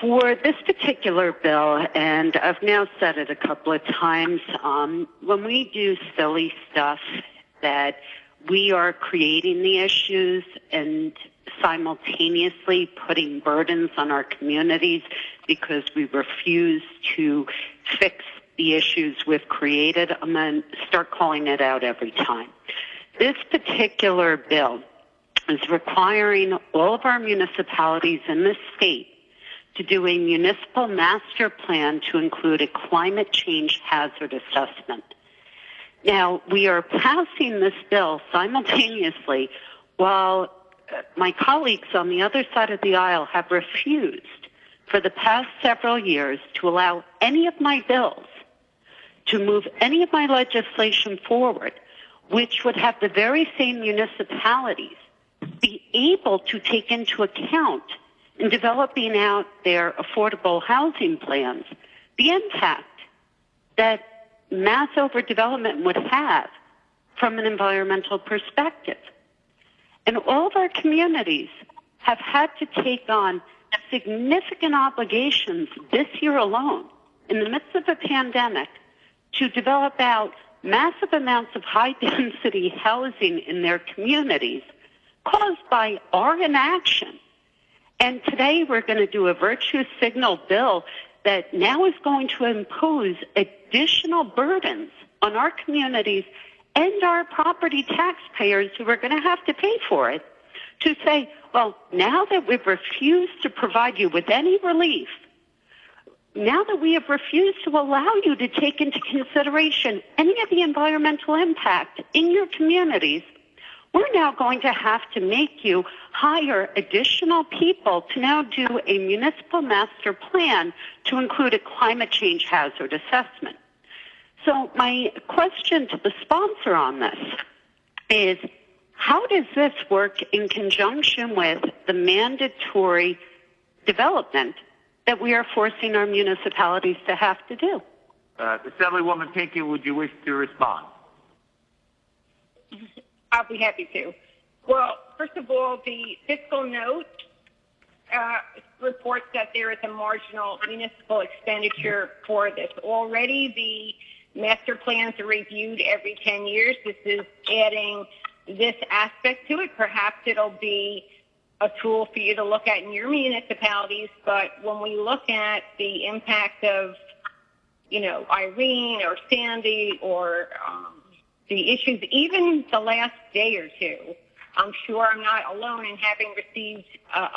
For this particular bill, and I've now said it a couple of times, when we do silly stuff that we are creating the issues and simultaneously putting burdens on our communities because we refuse to fix the issues we've created, I'm going to start calling it out every time. This particular bill is requiring all of our municipalities in the state to do a municipal master plan to include a climate change hazard assessment. Now, we are passing this bill simultaneously while my colleagues on the other side of the aisle have refused for the past several years to allow any of my bills to move any of my legislation forward, which would have the very same municipalities be able to take into account in developing out their affordable housing plans the impact that mass overdevelopment would have from an environmental perspective. And all of our communities have had to take on significant obligations this year alone, in the midst of a pandemic, to develop out massive amounts of high-density housing in their communities caused by our inaction. And today we're going to do a virtue signal bill that now is going to impose additional burdens on our communities and our property taxpayers who are going to have to pay for it, to say, well, now that we've refused to provide you with any relief, now that we have refused to allow you to take into consideration any of the environmental impact in your communities, we're now going to have to make you hire additional people to now do a municipal master plan to include a climate change hazard assessment. So my question to the sponsor on this is, how does this work in conjunction with the mandatory development that we are forcing our municipalities to have to do? Assemblywoman Pinckney, would you wish to respond? I'll be happy to. Well, first of all, the fiscal note reports that there is a marginal municipal expenditure for this. Already the master plans are reviewed every 10 years. This is adding this aspect to it. Perhaps it'll be a tool for you to look at in your municipalities, but when we look at the impact of, Irene or Sandy or the issues, even the last day or two, I'm sure I'm not alone in having received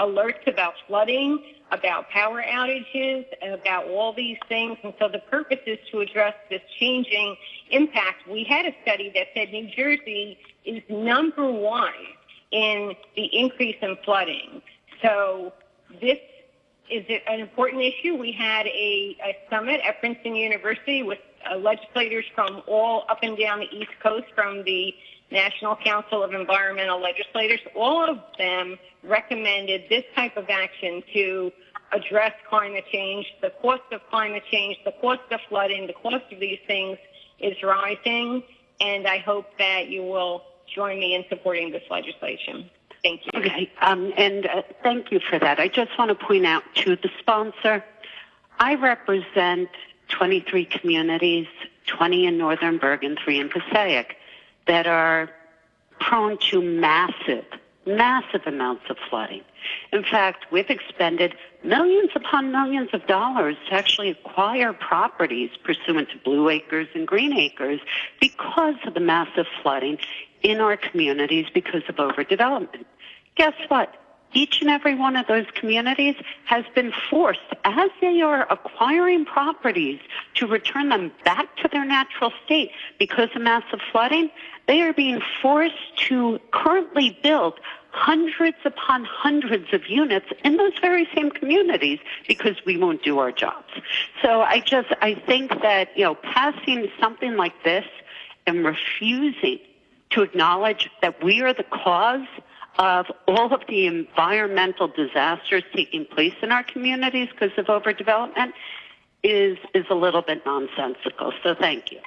alerts about flooding, about power outages, about all these things. And so the purpose is to address this changing impact. We had a study that said New Jersey is number one in the increase in flooding. So this is an important issue. We had a summit at Princeton University with legislators from all up and down the East Coast, from the National Council of Environmental Legislators. All of them recommended this type of action to address climate change. The cost of climate change, the cost of flooding, the cost of these things is rising, and I hope that you will join me in supporting this legislation. Thank you. Okay, thank you for that. I just want to point out to the sponsor, I represent 23 communities, 20 in Northern Bergen, 3 in Passaic, that are prone to massive amounts of flooding. In fact, we've expended millions upon millions of dollars to actually acquire properties pursuant to Blue Acres and Green Acres because of the massive flooding in our communities because of overdevelopment. Guess what? Each and every one of those communities has been forced, as they are acquiring properties, to return them back to their natural state because of massive flooding. They are being forced to currently build hundreds upon hundreds of units in those very same communities because we won't do our jobs. So I think that, passing something like this and refusing to acknowledge that we are the cause of all of the environmental disasters taking place in our communities because of overdevelopment is a little bit nonsensical. So thank you.